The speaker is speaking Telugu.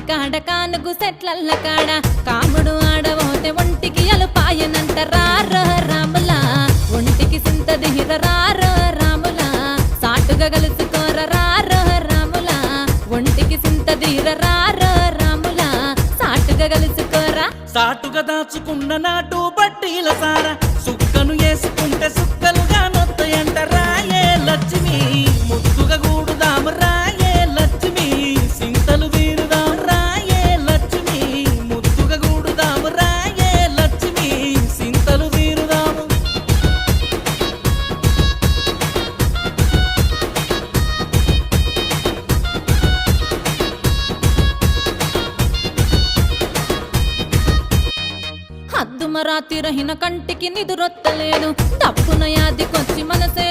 కాడ కానుగు సెట్లల్ల కాడ కాముడు ఆడబోతే ఒంటికి అలుపాయనంట రారో రాములా ఒంటికి సింతదిహిర రారో రాములా సాటుగా కలుసుకోర రారో రాములా ఒంటికి సింతదిహిర రారో రాములా సాటుగా కలుసుకోరా సాటుగా దాచుకున్న నాటు బట్టీల సార సుక్కను వేసుకుంటే సుక్కలుగా నొత్తయంట రాయే లక్ష్మి ముద్దుగా గూడుదాము రాయే లక్ష్మి సింతలు తీరుదాం రాయే లక్ష్మి ముద్దుగా గూడుదాము రాయే లక్ష్మి సింతలు తీరుదాము హద్దుమరాతి రహిన కంటికి నిదురొత్తలేదు తప్పున యాదికొచ్చి మనసే